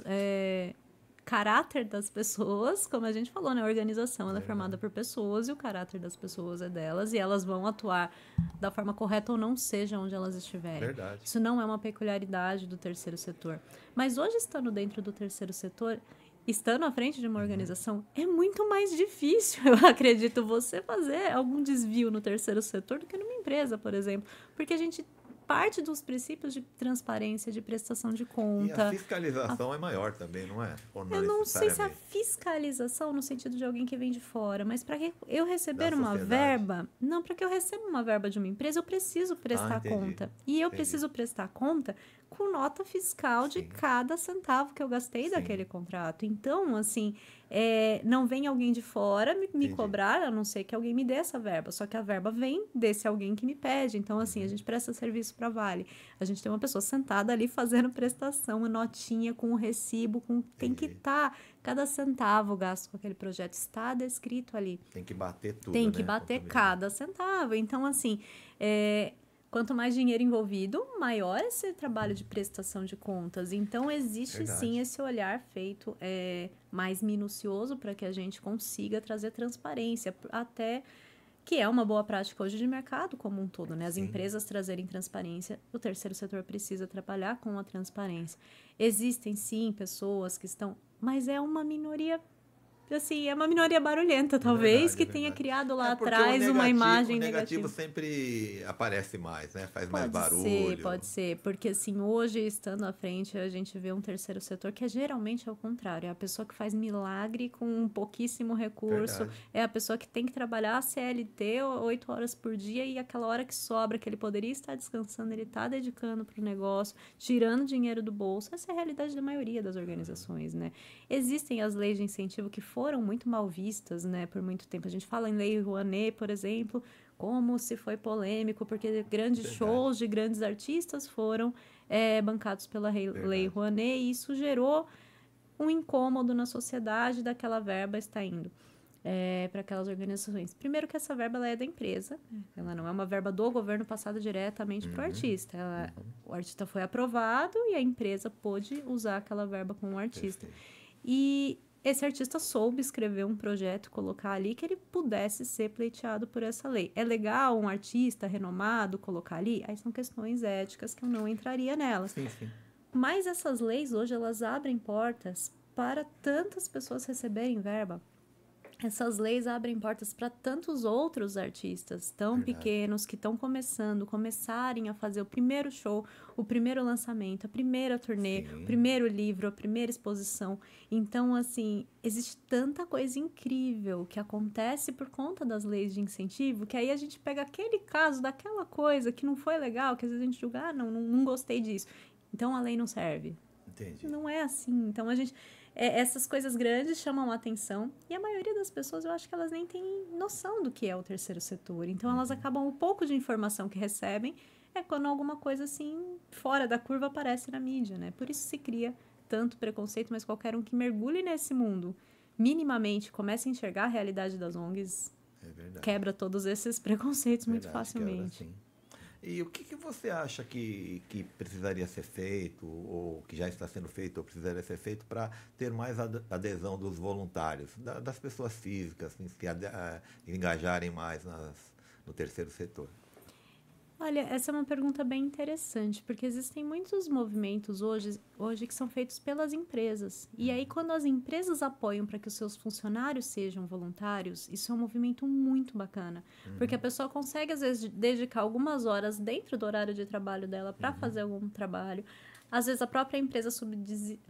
caráter das pessoas, como a gente falou, né? A organização ela é formada por pessoas e o caráter das pessoas é delas e elas vão atuar da forma correta ou não, seja onde elas estiverem. Verdade. Isso não é uma peculiaridade do terceiro setor. Mas hoje, estando dentro do terceiro setor, estando à frente de uma organização, é muito mais difícil, eu acredito, você fazer algum desvio no terceiro setor do que numa empresa, por exemplo. Porque a gente parte dos princípios de transparência, de prestação de conta. E a fiscalização é maior também, não é? Ou não, eu não sei se a fiscalização no sentido de alguém que vem de fora, mas para que eu receber uma verba, não, para que eu receba uma verba de uma empresa, eu preciso prestar conta. E eu preciso prestar conta com nota fiscal de cada centavo que eu gastei daquele contrato. Então, assim, não vem alguém de fora me cobrar, a não ser que alguém me dê essa verba. Só que a verba vem desse alguém que me pede. Então, assim, a gente presta serviço para Vale. A gente tem uma pessoa sentada ali fazendo prestação, uma notinha com o recibo, tem que estar, cada centavo gasto com aquele projeto está descrito ali. Tem que bater tudo, Tem que bater cada centavo. Então, assim, quanto mais dinheiro envolvido, maior esse trabalho de prestação de contas. Então, existe sim esse olhar feito mais minucioso para que a gente consiga trazer transparência, até que é uma boa prática hoje de mercado como um todo, né? As empresas trazerem transparência, o terceiro setor precisa trabalhar com a transparência. Existem sim pessoas que estão, mas é uma minoria. Assim, é uma minoria barulhenta, talvez, que tenha criado lá atrás uma imagem negativa. O negativo sempre aparece mais, né? Faz mais barulho. Pode ser. Porque, assim, hoje, estando à frente, a gente vê um terceiro setor que geralmente é o contrário. É a pessoa que faz milagre com pouquíssimo recurso. É a pessoa que tem que trabalhar a CLT 8 horas por dia e aquela hora que sobra, que ele poderia estar descansando, ele está dedicando para o negócio, tirando dinheiro do bolso. Essa é a realidade da maioria das organizações, né? Existem as leis de incentivo que foram muito mal vistas, né, por muito tempo. A gente fala em Lei Rouanet, por exemplo, como se foi polêmico, porque grandes shows de grandes artistas foram bancados pela Lei Rouanet, e isso gerou um incômodo na sociedade daquela verba estar indo para aquelas organizações. Primeiro que essa verba ela é da empresa, ela não é uma verba do governo passada diretamente para o artista. O artista foi aprovado e a empresa pôde usar aquela verba com o artista. E esse artista soube escrever um projeto, colocar ali, que ele pudesse ser pleiteado por essa lei. É legal um artista renomado colocar ali? Aí são questões éticas que eu não entraria nelas. Sim. Mas essas leis hoje, elas abrem portas para tantas pessoas receberem verba. Essas leis abrem portas para tantos outros artistas tão pequenos que estão começarem a fazer o primeiro show, o primeiro lançamento, a primeira turnê, o primeiro livro, a primeira exposição. Então, assim, existe tanta coisa incrível que acontece por conta das leis de incentivo, que aí a gente pega aquele caso daquela coisa que não foi legal, que às vezes a gente julga, não gostei disso. Então, a lei não serve. Entendi. Não é assim. Então, essas coisas grandes chamam a atenção e a maioria das pessoas, eu acho que elas nem têm noção do que é o terceiro setor. Então, elas acabam, o pouco de informação que recebem quando alguma coisa assim, fora da curva aparece na mídia, né? Por isso se cria tanto preconceito, mas qualquer um que mergulhe nesse mundo, minimamente, comece a enxergar a realidade das ONGs, quebra todos esses preconceitos muito facilmente. Quebra, e o que você acha que precisaria ser feito, ou que já está sendo feito, ou precisaria ser feito para ter mais adesão dos voluntários, das pessoas físicas, assim, se engajarem mais no terceiro setor? Olha, essa é uma pergunta bem interessante, porque existem muitos movimentos hoje que são feitos pelas empresas. E aí, quando as empresas apoiam para que os seus funcionários sejam voluntários, isso é um movimento muito bacana. Porque a pessoa consegue, às vezes, dedicar algumas horas dentro do horário de trabalho dela para fazer algum trabalho. Às vezes, a própria empresa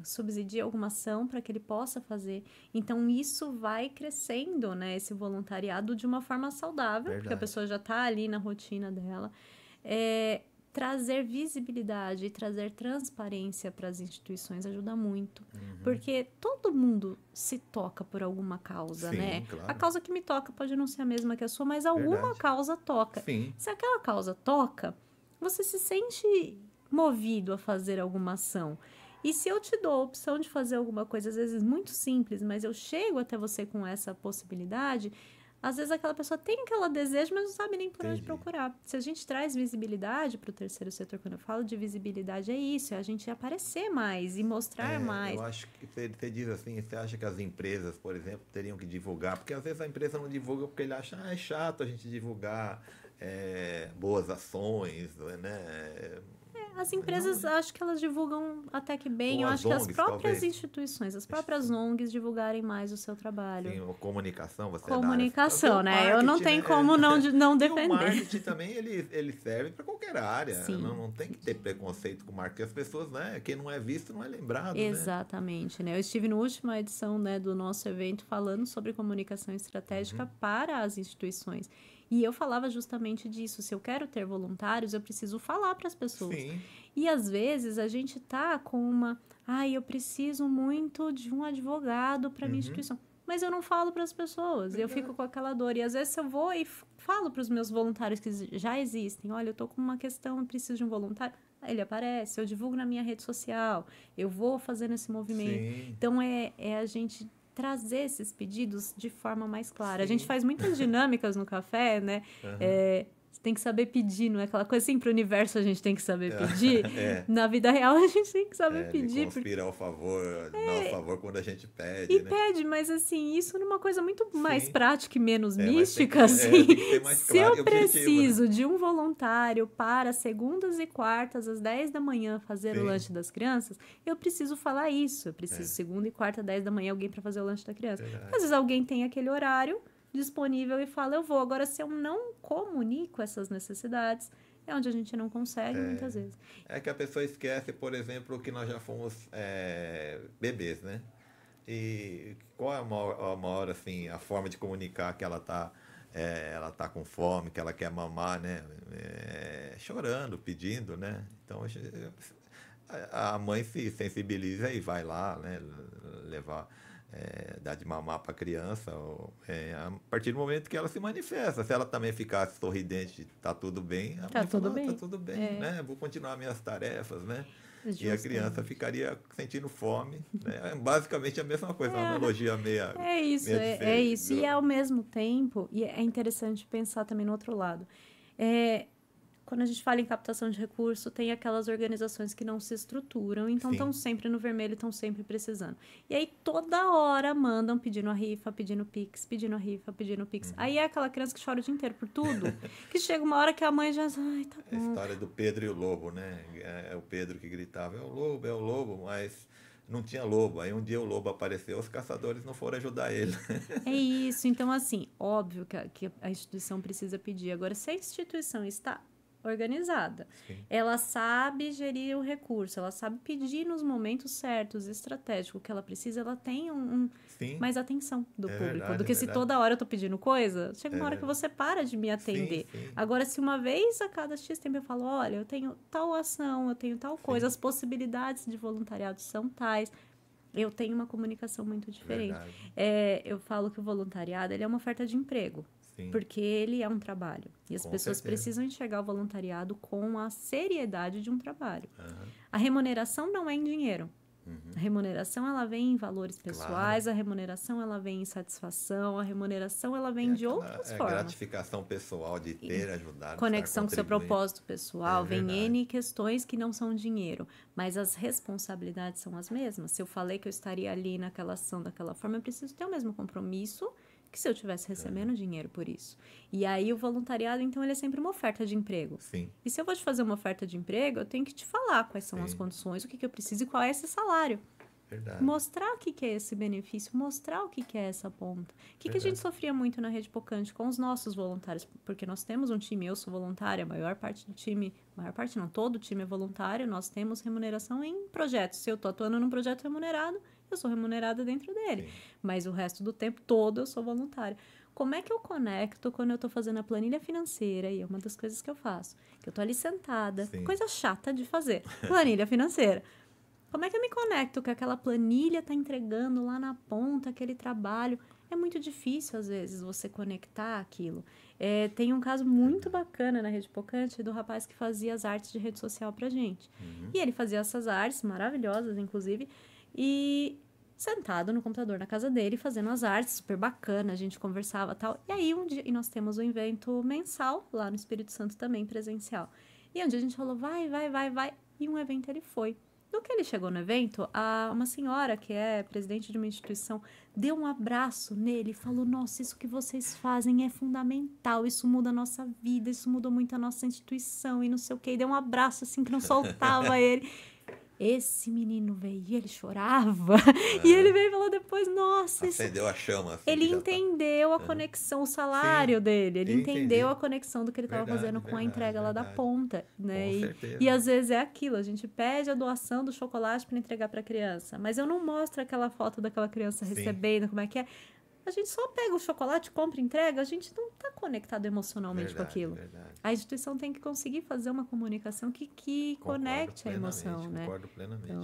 subsidia alguma ação para que ele possa fazer. Então, isso vai crescendo, né, esse voluntariado de uma forma saudável, porque a pessoa já está ali na rotina dela. Trazer visibilidade e trazer transparência para as instituições ajuda muito. Porque todo mundo se toca por alguma causa, né? Claro. A causa que me toca pode não ser a mesma que a sua, mas alguma causa toca. Se aquela causa toca, você se sente movido a fazer alguma ação. E se eu te dou a opção de fazer alguma coisa, às vezes muito simples, mas eu chego até você com essa possibilidade, às vezes aquela pessoa tem aquele desejo, mas não sabe nem por onde procurar. Se a gente traz visibilidade para o terceiro setor, quando eu falo de visibilidade, é isso, é a gente aparecer mais e mostrar mais. Eu acho que você diz assim, você acha que as empresas, por exemplo, teriam que divulgar, porque às vezes a empresa não divulga porque ele acha, é chato a gente divulgar boas ações, né? As empresas, acho que elas divulgam até que bem. Eu acho que as próprias instituições, as próprias ONGs divulgarem mais o seu trabalho. Sim, comunicação, comunicação, né? Eu não tenho como não defender. E o marketing também, ele serve para qualquer área. Não tem que ter preconceito com o marketing. As pessoas, né? Quem não é visto não é lembrado. Exatamente, né? Eu estive na última edição, né, do nosso evento falando sobre comunicação estratégica para as instituições. E eu falava justamente disso. Se eu quero ter voluntários, eu preciso falar para as pessoas. Sim. E às vezes a gente tá com uma... eu preciso muito de um advogado para minha instituição. Mas eu não falo para as pessoas. Eu fico com aquela dor. E às vezes eu vou e falo para os meus voluntários que já existem. Olha, eu tô com uma questão, eu preciso de um voluntário. Aí ele aparece, eu divulgo na minha rede social. Eu vou fazendo esse movimento. Sim. Então, é a gente trazer esses pedidos de forma mais clara. Sim. A gente faz muitas dinâmicas no café, né? Você tem que saber pedir, não é aquela coisa assim, para o universo a gente tem que saber pedir. Na vida real a gente tem que saber pedir. Ele conspira ao favor, nosso favor quando a gente pede, E né? pede, mas assim, isso numa coisa muito Sim. mais prática e menos mística, tem assim. que ser mais Se claro eu e objetivo, preciso né? de um voluntário para segundas e quartas, às 10 da manhã, fazer Sim. o lanche das crianças, eu preciso falar isso. Eu preciso segunda e quarta, 10 da manhã, alguém para fazer o lanche da criança. Às vezes alguém tem aquele horário disponível e fala, eu vou. Agora, se eu não comunico essas necessidades, é onde a gente não consegue, muitas vezes. É que a pessoa esquece, por exemplo, que nós já fomos bebês, né? E qual é a maior, assim, a forma de comunicar que ela tá com fome, que ela quer mamar, né? Chorando, pedindo, né? Então, a mãe se sensibiliza e vai lá, né? Levar... dar de mamar para a criança, a partir do momento que ela se manifesta. Se ela também ficasse sorridente, tá tudo bem, Tá tudo bem. Tá tudo bem, né? Vou continuar minhas tarefas, né? Justamente. E a criança ficaria sentindo fome, né? Basicamente a mesma coisa, uma analogia meia... É isso. E ao mesmo tempo, e é interessante pensar também no outro lado, quando a gente fala em captação de recurso, tem aquelas organizações que não se estruturam, então estão sempre no vermelho, estão sempre precisando. E aí toda hora mandam pedindo a rifa, pedindo Pix, pedindo a rifa, pedindo Pix. Aí é aquela criança que chora o dia inteiro por tudo, que chega uma hora que a mãe já... Ai, tá bom. A história do Pedro e o lobo, né? É o Pedro que gritava, é o lobo, mas... não tinha lobo. Aí um dia o lobo apareceu, os caçadores não foram ajudar ele. É isso. Então, assim, óbvio que a instituição precisa pedir. Agora, se a instituição está organizada, ela sabe gerir o recurso, ela sabe pedir nos momentos certos, estratégico que ela precisa, ela tem mais atenção do público. Verdade, do que se toda hora eu tô pedindo coisa, chega uma hora que você para de me atender. Sim. Agora, se uma vez a cada X tempo eu falo, olha, eu tenho tal ação, eu tenho tal coisa, as possibilidades de voluntariado são tais, eu tenho uma comunicação muito diferente. Eu falo que o voluntariado ele é uma oferta de emprego. Porque ele é um trabalho. E as pessoas precisam enxergar o voluntariado com a seriedade de um trabalho. A remuneração não é em dinheiro. A remuneração, ela vem em valores pessoais, a remuneração, ela vem em satisfação, a remuneração, ela vem de outras formas. Gratificação pessoal de ter ajudado. Conexão com seu propósito pessoal, vem N questões que não são dinheiro, mas as responsabilidades são as mesmas. Se eu falei que eu estaria ali naquela ação daquela forma, eu preciso ter o mesmo compromisso que se eu estivesse recebendo dinheiro por isso. E aí o voluntariado, então, ele é sempre uma oferta de emprego. E se eu vou te fazer uma oferta de emprego, eu tenho que te falar quais são as condições, o que eu preciso e qual é esse salário. Mostrar o que é esse benefício, mostrar o que é essa ponta. O que a gente sofria muito na Rede Pocante com os nossos voluntários? Porque nós temos um time, eu sou voluntária, a maior parte do time, todo o time é voluntário, nós temos remuneração em projetos. Se eu estou atuando num projeto remunerado, eu sou remunerada dentro dele. Mas o resto do tempo todo eu sou voluntária. Como é que eu conecto quando eu estou fazendo a planilha financeira? E é uma das coisas que eu faço. Que eu estou ali sentada, coisa chata de fazer. Planilha financeira. Como é que eu me conecto que aquela planilha está entregando lá na ponta aquele trabalho? É muito difícil, às vezes, você conectar aquilo. Tem um caso muito bacana na Rede Pocante do rapaz que fazia as artes de rede social pra gente. E ele fazia essas artes, maravilhosas, inclusive, e sentado no computador na casa dele, fazendo as artes, super bacana, a gente conversava e tal. E aí, um dia, e nós temos um evento mensal, lá no Espírito Santo também, presencial. E um dia a gente falou, vai, e um evento ele foi. No que ele chegou no evento, uma senhora, que é presidente de uma instituição, deu um abraço nele e falou, nossa, isso que vocês fazem é fundamental, isso muda a nossa vida, isso mudou muito a nossa instituição e não sei o quê. E deu um abraço assim que não soltava ele. Esse menino veio e ele chorava. E ele veio e falou depois, nossa... Acendeu a chama. Assim, ele entendeu a conexão, o salário dele. Ele entendeu a conexão do que ele estava fazendo com a entrega lá da ponta. Né? E às vezes é aquilo, a gente pede a doação do chocolate para entregar para a criança. Mas eu não mostro aquela foto daquela criança recebendo, como é que é. a gente só pega o chocolate, compra, entrega, a gente não está conectado emocionalmente com aquilo. Verdade. A instituição tem que conseguir fazer uma comunicação que conecte a emoção, né? Concordo plenamente. Então,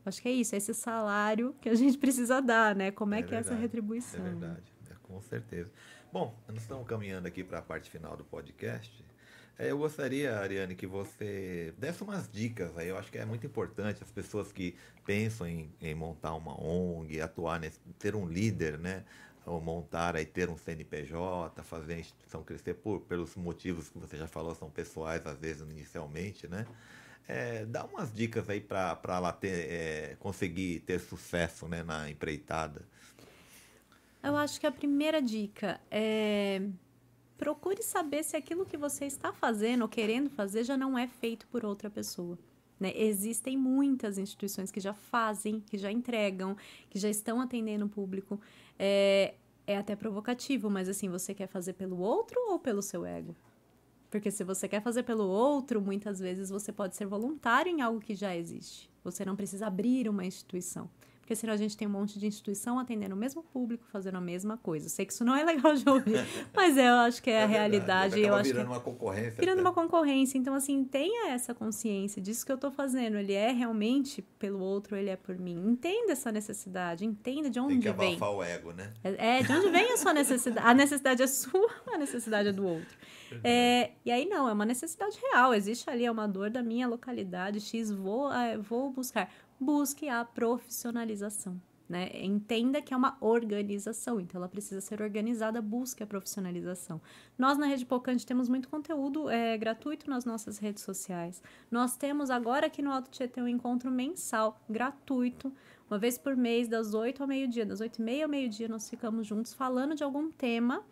acho que é isso, é esse salário que a gente precisa dar, né? Como é que é essa retribuição? É verdade, com certeza. Bom, nós estamos caminhando aqui para a parte final do podcast. Eu gostaria, Ariane, que você desse umas dicas aí. Eu acho que é muito importante as pessoas que pensam em montar uma ONG, atuar ter um líder, né? Ou montar aí, ter um CNPJ, fazer a instituição crescer pelos motivos que você já falou, são pessoais, às vezes, inicialmente, né? Dá umas dicas aí para ela conseguir ter sucesso, né, na empreitada. Eu acho que a primeira dica é procure saber se aquilo que você está fazendo ou querendo fazer já não é feito por outra pessoa. Né? Existem muitas instituições que já fazem, que já entregam, que já estão atendendo o público. É até provocativo, mas assim, você quer fazer pelo outro ou pelo seu ego? Porque se você quer fazer pelo outro, muitas vezes você pode ser voluntário em algo que já existe. Você não precisa abrir uma instituição. Porque senão a gente tem um monte de instituição atendendo o mesmo público, fazendo a mesma coisa. Sei que isso não é legal de ouvir, mas eu acho que é a realidade. Eu acho virando uma concorrência. Virando uma concorrência. Então, assim, tenha essa consciência disso que eu estou fazendo. Ele é realmente pelo outro, ele é por mim. Entenda essa necessidade, entenda de onde vem. Tem que abafar o ego, né? De onde vem a sua necessidade. A necessidade é sua, a necessidade é do outro. E aí, não, é uma necessidade real. Existe ali uma dor da minha localidade, X, vou buscar. Busque a profissionalização, né? Entenda que é uma organização, então ela precisa ser organizada, busque a profissionalização. Nós na Rede Pocante temos muito conteúdo gratuito nas nossas redes sociais. Nós temos agora aqui no Alto Tietê um encontro mensal, gratuito, uma vez por mês, das 8 ao meio-dia, das 8h30 ao meio-dia nós ficamos juntos falando de algum tema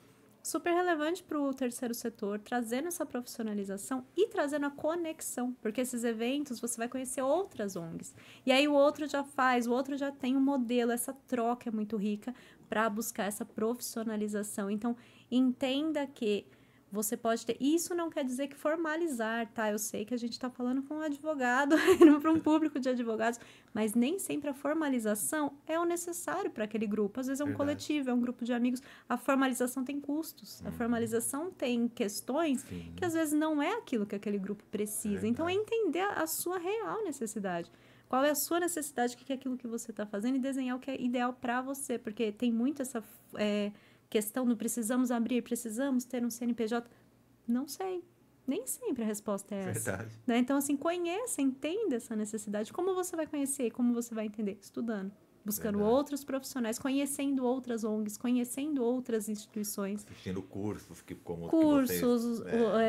super relevante para o terceiro setor, trazendo essa profissionalização e trazendo a conexão, porque esses eventos você vai conhecer outras ONGs. E aí o outro já faz, o outro já tem um modelo, essa troca é muito rica para buscar essa profissionalização. Então, entenda que você pode ter... Isso não quer dizer que formalizar, tá? Eu sei que a gente está falando com um advogado, para um público de advogados, mas nem sempre a formalização é o necessário para aquele grupo. Às vezes é um coletivo, é um grupo de amigos. A formalização tem custos. A formalização tem questões que às vezes não é aquilo que aquele grupo precisa. Então, é entender a sua real necessidade. Qual é a sua necessidade, o que é aquilo que você está fazendo e desenhar o que é ideal para você. Porque tem muito essa... questão do precisamos abrir, precisamos ter um CNPJ, não sei. Nem sempre a resposta é essa. Verdade. Né? Então, assim, conheça, entenda essa necessidade. Como você vai conhecer? Como você vai entender? Estudando. Buscando outros profissionais, conhecendo outras ONGs, conhecendo outras instituições. Assistindo cursos que vocês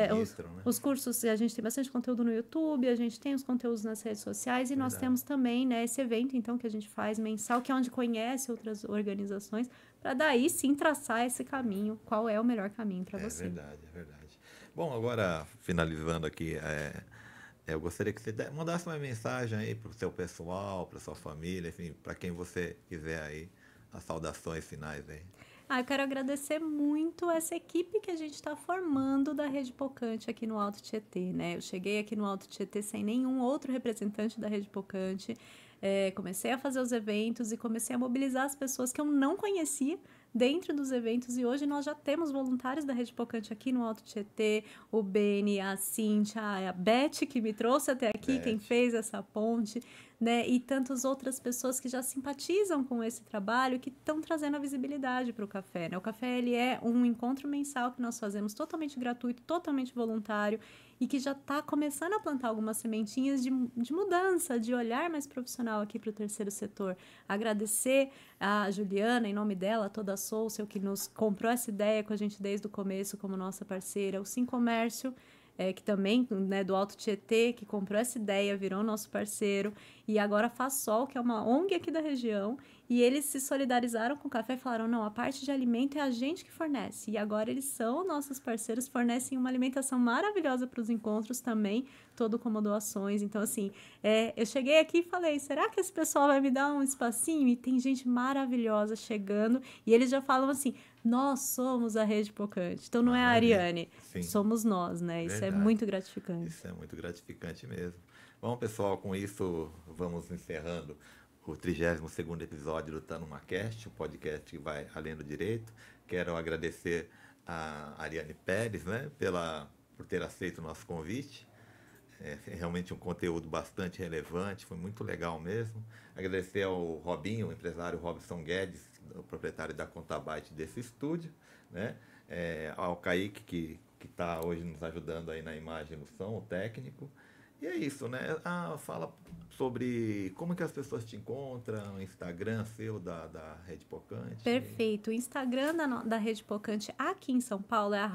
ministram, né? Os cursos, a gente tem bastante conteúdo no YouTube, a gente tem os conteúdos nas redes sociais e nós temos também, né, esse evento, então, que a gente faz mensal, que é onde conhece outras organizações, para daí sim traçar esse caminho, qual é o melhor caminho para você. É verdade. Bom, agora, finalizando aqui, eu gostaria que você mandasse uma mensagem aí para o seu pessoal, para sua família, enfim, para quem você quiser aí, as saudações finais aí. Eu quero agradecer muito essa equipe que a gente está formando da Rede Pocante aqui no Alto Tietê, né? Eu cheguei aqui no Alto Tietê sem nenhum outro representante da Rede Pocante, comecei a fazer os eventos e comecei a mobilizar as pessoas que eu não conhecia dentro dos eventos, e hoje nós já temos voluntários da Rede Pocante aqui no Alto Tietê, o Beni, a Cíntia, a Beth, que me trouxe até aqui, quem fez essa ponte, né? E tantas outras pessoas que já simpatizam com esse trabalho, que estão trazendo a visibilidade para o café, né? O café, ele é um encontro mensal que nós fazemos totalmente gratuito, totalmente voluntário, e que já está começando a plantar algumas sementinhas de mudança, de olhar mais profissional aqui para o terceiro setor. Agradecer a Juliana, em nome dela, toda a Social, que nos comprou essa ideia com a gente desde o começo como nossa parceira, o Sim Comércio, que também, né, do Alto Tietê, que comprou essa ideia, virou nosso parceiro, e agora a Faz Sol, que é uma ONG aqui da região, e eles se solidarizaram com o café e falaram, não, a parte de alimento é a gente que fornece, e agora eles são nossos parceiros, fornecem uma alimentação maravilhosa para os encontros também, todo como doações. Então, assim, eu cheguei aqui e falei, será que esse pessoal vai me dar um espacinho? E tem gente maravilhosa chegando, e eles já falam assim, nós somos a Rede Pocante. Então, não é a Ariane, somos nós, né? Isso é muito gratificante. Isso é muito gratificante mesmo. Bom, pessoal, com isso vamos encerrando o 32º episódio do Tá Numa Cast, o podcast que vai além do direito. Quero agradecer a Ariane Pérez, né, por ter aceito o nosso convite. É realmente um conteúdo bastante relevante, foi muito legal mesmo. Agradecer ao Robinho, o empresário Robson Guedes, o proprietário da Contabyte desse estúdio, né? Ao Kaique, que está hoje nos ajudando aí na imagem e no som, o técnico. E é isso, né? Fala sobre como que as pessoas te encontram, o Instagram seu da Rede Pocante. Perfeito. O Instagram da Rede Pocante aqui em São Paulo é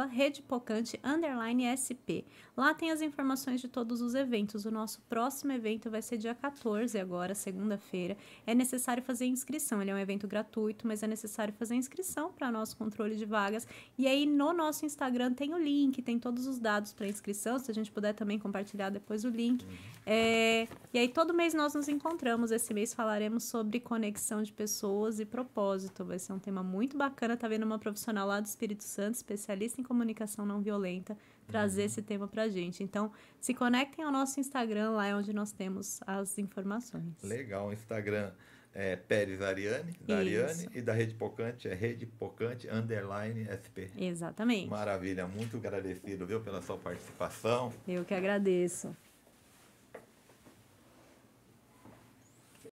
@redepocante_SP. Lá tem as informações de todos os eventos. O nosso próximo evento vai ser dia 14 agora, segunda-feira. É necessário fazer inscrição. Ele é um evento gratuito, mas é necessário fazer inscrição para nosso controle de vagas. E aí no nosso Instagram tem o link, tem todos os dados para inscrição. Se a gente puder também compartilhar depois o link. E aí todo mês nós nos encontramos. Esse mês falaremos sobre conexão de pessoas e propósito. Vai ser um tema muito bacana. Tá vendo uma profissional lá do Espírito Santo, especialista em comunicação não violenta, trazer esse tema pra gente. Então, se conectem ao nosso Instagram, lá é onde nós temos as informações. Legal, o Instagram é Pérez Ariane, da Ariane, e da Rede Pocante é Rede Pocante _SP. Exatamente. Maravilha, muito agradecido, viu, pela sua participação. Eu que agradeço.